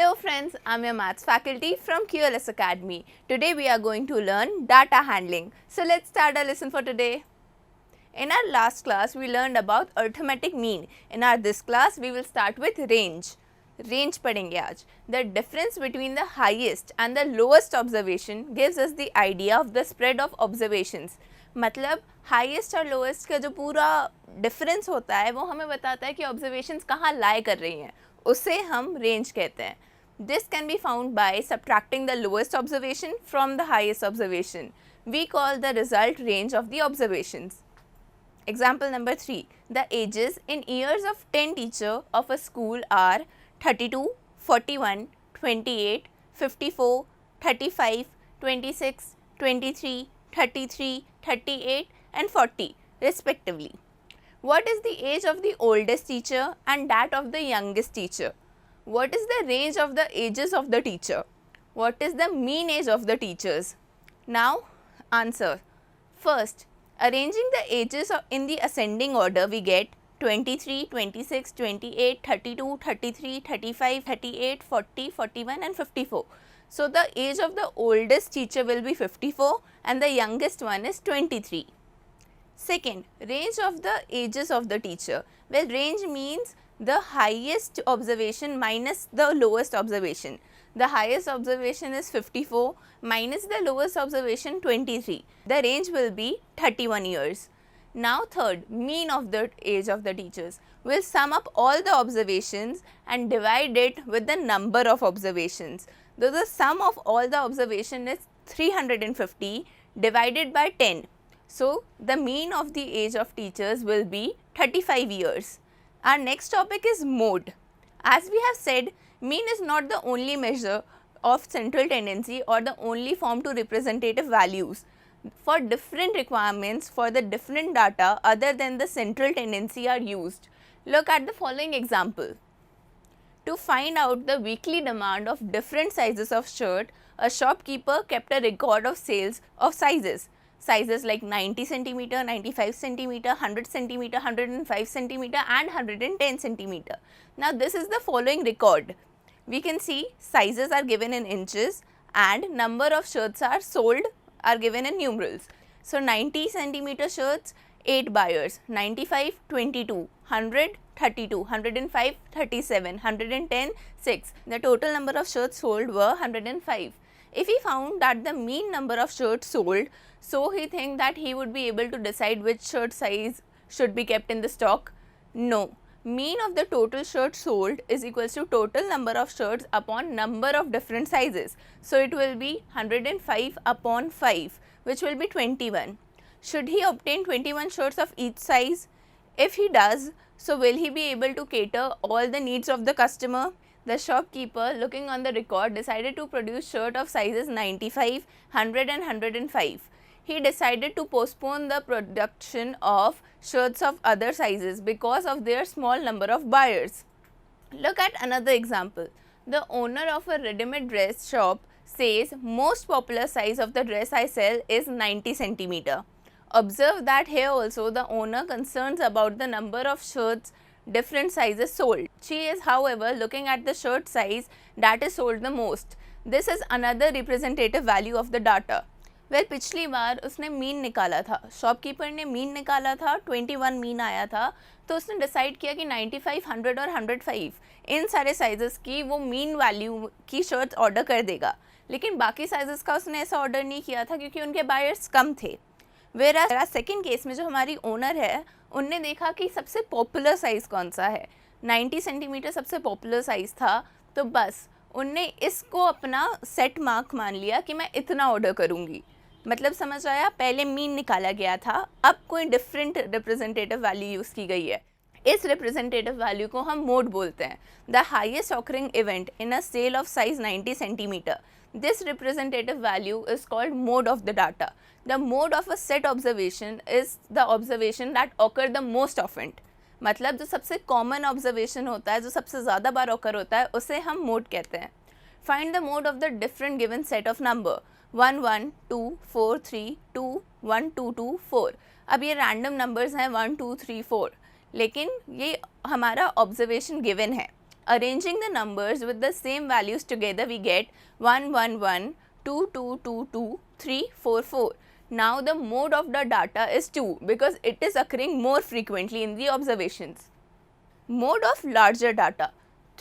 Hello friends, I'm your maths faculty from QLS Academy. Today we are going to learn data handling. So let's start our lesson for today. In our last class we learned about arithmetic mean. In our this class we will start with range. Range पढ़ेंगे आज. The difference between the highest and the lowest observation gives us the idea of the spread of observations. मतलब highest और lowest का जो पूरा difference होता है वो हमें बताता है कि ऑब्जर्वेशंस कहाँ लाई कर रही हैं, उसे हम रेंज कहते हैं. This can be found by subtracting the lowest observation from the highest observation. We call the result range of the observations. Example number 3. The ages in years of 10 teacher of a school are 32, 41, 28, 54, 35, 26, 23, 33, 38 and 40 respectively. What is the age of the oldest teacher and that of the youngest teacher? What is the range of the ages of the teacher? What is the mean age of the teachers? Now answer. First, arranging the ages in the ascending order, we get 23, 26, 28, 32, 33, 35, 38, 40, 41 and 54. So the age of the oldest teacher will be 54 and the youngest one is 23. Second, range of the ages of the teacher. Well, range means the highest observation minus the lowest observation. The highest observation is 54 minus the lowest observation 23. The range will be 31 years. Now third, mean of the age of the teachers. We'll sum up all the observations and divide it with the number of observations. Though the sum of all the observation is 350 divided by 10. So the mean of the age of teachers will be 35 years. Our next topic is mode. As we have said, mean is not the only measure of central tendency or the only form to representative values. For different requirements for the different data other than the central tendency are used. Look at the following example. To find out the weekly demand of different sizes of shirt, a shopkeeper kept a record of sales of sizes. Sizes like 90 cm, 95 cm, 100 cm, 105 cm and 110 cm. Now this is the following record. We can see sizes are given in inches and number of shirts are sold are given in numerals. So 90 cm shirts 8 buyers, 95 22, 100 32, 105 37, 110 6. The total number of shirts sold were 105. If he found that the mean number of shirts sold, so he think that he would be able to decide which shirt size should be kept in the stock? No. Mean of the total shirts sold is equals to total number of shirts upon number of different sizes. So it will be 105 upon 5, which will be 21. Should he obtain 21 shirts of each size? If he does, so will he be able to cater all the needs of the customer? The shopkeeper, looking on the record, decided to produce shirt of sizes 95, 100 and 105. He decided to postpone the production of shirts of other sizes because of their small number of buyers. Look at another example. The owner of a ready-made dress shop says most popular size of the dress I sell is 90 cm. Observe that here also the owner concerns about the number of shirts different sizes sold. She is however looking at the shirt size that is sold the most. This is another representative value of the data. Well, पिछली बार उसने mean निकाला था, shopkeeper ने mean निकाला था, 21 mean आया था, तो उसने डिसाइड किया कि 95, 100 और 105 इन सारे साइजेस की वो मीन वैल्यू की शर्ट्स ऑर्डर कर देगा. लेकिन बाकी साइजेस का उसने ऐसा ऑर्डर नहीं किया था क्योंकि उनके बायर्स कम थे. वेरा सेकेंड केस में जो हमारी ओनर है उनने देखा कि सबसे पॉपुलर साइज़ कौन सा है, 90 सेंटीमीटर सबसे पॉपुलर साइज़ था, तो बस उनने इसको अपना सेट मार्क मान लिया कि मैं इतना ऑर्डर करूँगी. मतलब समझ आया, पहले मीन निकाला गया था, अब कोई डिफरेंट रिप्रेजेंटेटिव वैल्यू यूज़ की गई है. इस रिप्रेजेंटेटिव वैल्यू को हम मोड बोलते हैं. The highest occurring event in a sale of size 90 centimetre. This representative value is called mode of the data. The mode of a set observation is the observation that occur the most often. मतलब जो सबसे common observation होता है, जो सबसे ज़्यादा बार occur होता है, उसे हम mode कहते हैं. Find the mode of the different given set of number 1 1 2 4 3 2 1 2 2 4. अब ये random numbers हैं 1 2 3 4, लेकिन ये हमारा observation given है. Arranging the numbers with the same values together, we get 1, 1, 1, 2, 2, 2, 2, 3, 4, 4. Now the mode of the data is 2 because it is occurring more frequently in the observations. Mode of larger data.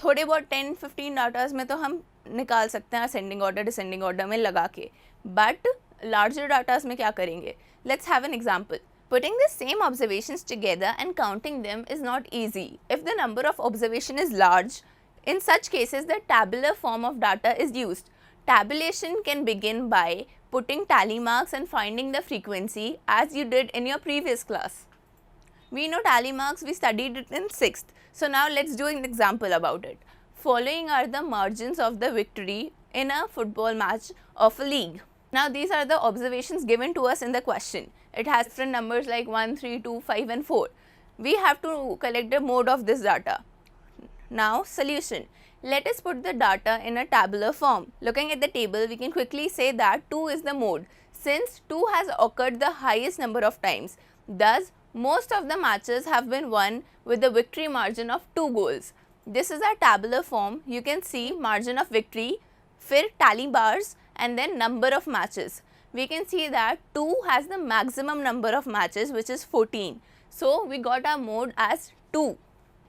थोड़े बहुत 10-15 datas में तो हम निकाल सकते हैं ascending order descending order में लगा के, बट लार्जर डाटाज में क्या करेंगे? Let's have an example. Putting the same observations together and counting them is not easy if the number of observation is large. In such cases, the tabular form of data is used. Tabulation can begin by putting tally marks and finding the frequency as you did in your previous class. We know tally marks, we studied it in 6th. So now let's do an example about it. Following are the margins of the victory in a football match of a league. Now these are the observations given to us in the question. It has different numbers like 1, 3, 2, 5 and 4. We have to collect the mode of this data. Now solution. Let us put the data in a tabular form. Looking at the table, we can quickly say that 2 is the mode since 2 has occurred the highest number of times. Thus, most of the matches have been won with a victory margin of 2 goals. This is our tabular form. You can see margin of victory, फिर tally bars and then number of matches. We can see that 2 has the maximum number of matches, which is 14. So we got our mode as 2.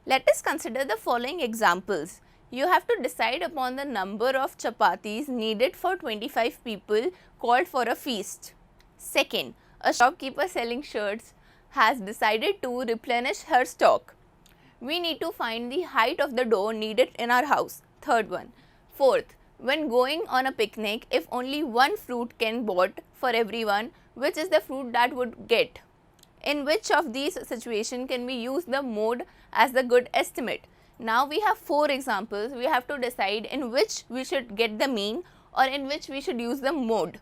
Let us consider the following examples. You have to decide upon the number of chapatis needed for 25 people called for a feast. Second, a shopkeeper selling shirts has decided to replenish her stock. We need to find the height of the door needed in our house. Third one. Fourth, when going on a picnic, if only one fruit can bought for everyone, which is the fruit that would get? In which of these situations can we use the mode as the good estimate? Now we have 4 examples. We have to decide in which we should get the mean or in which we should use the mode.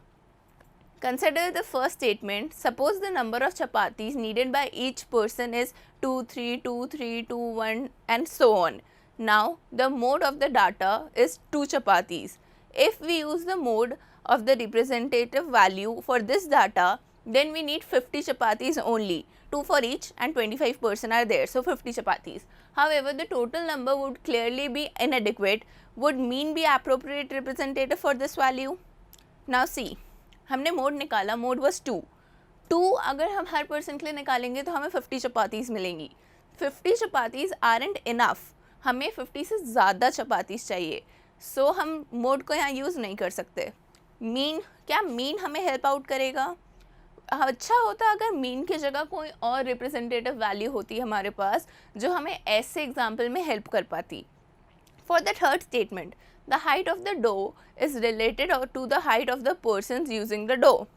Consider the first statement. Suppose the number of chapatis needed by each person is 2, 3, 2, 3, 2, 1 and so on. Now the mode of the data is 2 chapatis. If we use the mode of the representative value for this data, then we need 50 chapatis only, 2 for each and 25% are there, so 50 chapatis. However, the total number would clearly be inadequate. Would mean be appropriate representative for this value? Now see, हमने mode निकाला, mode was 2 अगर हम हर person के लिए निकालेंगे तो हमें 50 चपातीस मिलेंगी. 50 चपातीस आरंट इनफ, हमें 50 से ज़्यादा चपातीस चाहिए. सो हम मोड को यहाँ यूज़ नहीं कर सकते. मीन, क्या मीन हमें हेल्प आउट करेगा? अच्छा होता अगर मीन की जगह कोई और रिप्रेजेंटेटिव वैल्यू होती हमारे पास जो हमें ऐसे एग्जाम्पल में हेल्प कर पाती. For the third statement, the height of the dough is related to the height of the persons using the dough.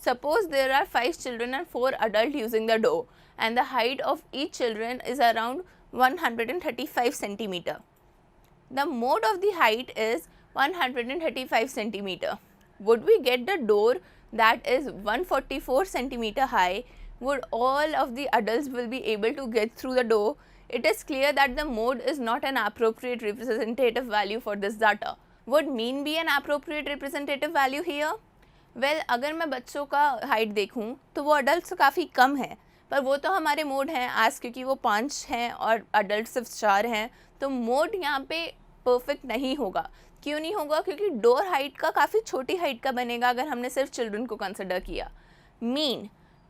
Suppose there are 5 children and 4 adults using the dough and the height of each children is around 135 centimeter. The mode of the height is 135 centimeter. Would we get the door that is 144 centimeter high? Would all of the adults will be able to get through the door? It is clear that the mode is not an appropriate representative value for this data. Would mean be an appropriate representative value here? Well, अगर मैं बच्चों का height देखूं तो वो adult से काफ़ी कम है, पर वो तो हमारे मोड हैं आज क्योंकि वो 5 हैं और अडल्ट सिर्फ 4 हैं, तो मोड यहाँ पे परफेक्ट नहीं होगा. क्यों नहीं होगा? क्योंकि डोर हाइट का काफ़ी छोटी हाइट का बनेगा अगर हमने सिर्फ चिल्ड्रन को कंसिडर किया. मीन,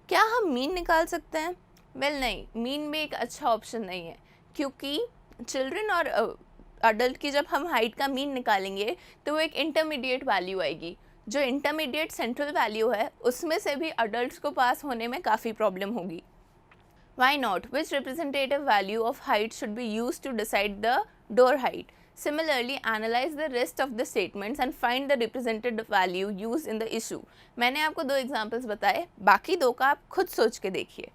क्या हम मीन निकाल सकते हैं? नहीं, मीन भी एक अच्छा ऑप्शन नहीं है क्योंकि चिल्ड्रन और अडल्ट की जब हम हाइट का मीन निकालेंगे तो वो एक इंटरमीडिएट वैल्यू आएगी. जो इंटरमीडिएट सेंट्रल वैल्यू है उसमें से भी अडल्ट्स को पास होने में काफ़ी प्रॉब्लम होगी. Why not? Which representative value of height should be use to decide the door height? Similarly, analyze the rest of the statements and find the representative value used in the issue. मैंने आपको 2 examples बताए, बाकी 2 का आप खुद सोच के देखिए.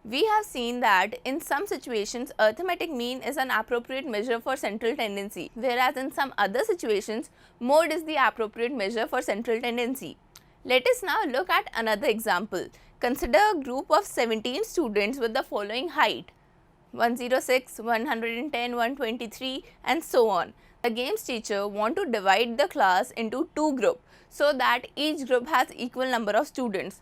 We have seen that in some situations, arithmetic mean is an appropriate measure for central tendency, whereas in some other situations, mode is the appropriate measure for central tendency. Let us now look at another example. Consider a group of 17 students with the following height: 106, 110, 123 and so on. The games teacher want to divide the class into 2 groups so that each group has equal number of students.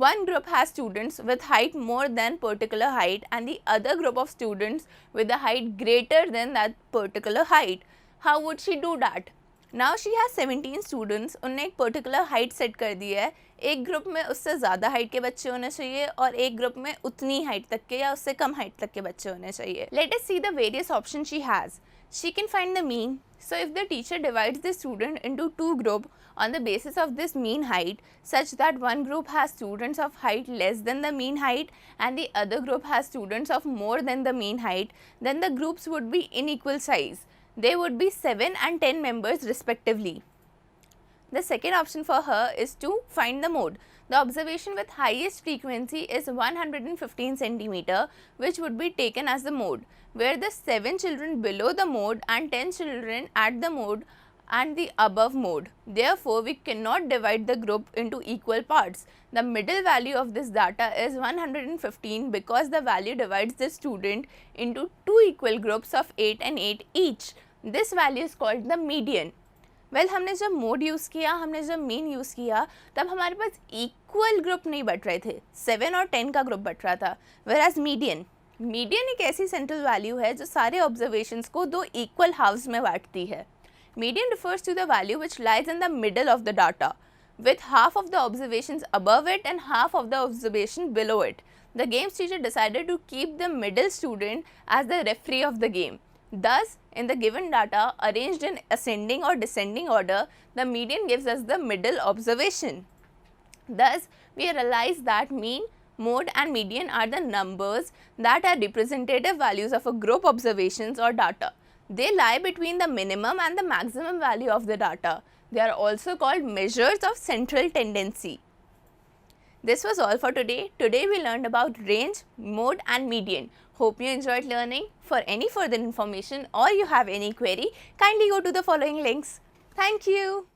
one group has students with height more than particular height and the other group of students with a height greater than that particular height. How would she do that? Now she has 17 students. उन्होंने एक particular height set कर दी है. एक group में उससे ज़्यादा height के बच्चे होने चाहिए और एक ग्रुप में उतनी हाइट तक के या उससे कम हाइट तक के बच्चे होने चाहिए. Let us see the various options she has. She can find the mean. So if the teacher divides the student into two groups on the basis of this mean height such that one group has students of height less than the mean height and the other group has students of more than the mean height, then the groups would be in equal size. They would be 7 and 10 members respectively. The second option for her is to find the mode. The observation with highest frequency is 115 centimeter, which would be taken as the mode, where the 7 children below the mode and 10 children at the mode and the above mode. Therefore, we cannot divide the group into equal parts. The middle value of this data is 115 because the value divides the student into two equal groups of 8 and 8 each. This value is called the median. Well हमने जब mode use किया, हमने जब mean use किया, तब हमारे पास equal group नहीं but रहे थे. 7 और 10 का ग्रुप बट रहा था. वेराज मीडियन एक ऐसी सेंट्रल वैल्यू है जो सारे ऑब्जर्वेशंस को दो इक्वल हाफ्स में बांटती है. Median refers to the value which lies in the middle of the data, with half of the observations above it and half of the observation below it. The games teacher decided to keep the middle student as the referee of the game. Thus, in the given data arranged in ascending or descending order, the median gives us the middle observation. Thus, we realize that mean, mode and median are the numbers that are representative values of a group observations or data. They lie between the minimum and the maximum value of the data. They are also called measures of central tendency. This was all for today. Today we learned about range, mode and median. Hope you enjoyed learning. For any further information or you have any query, kindly go to the following links. Thank you.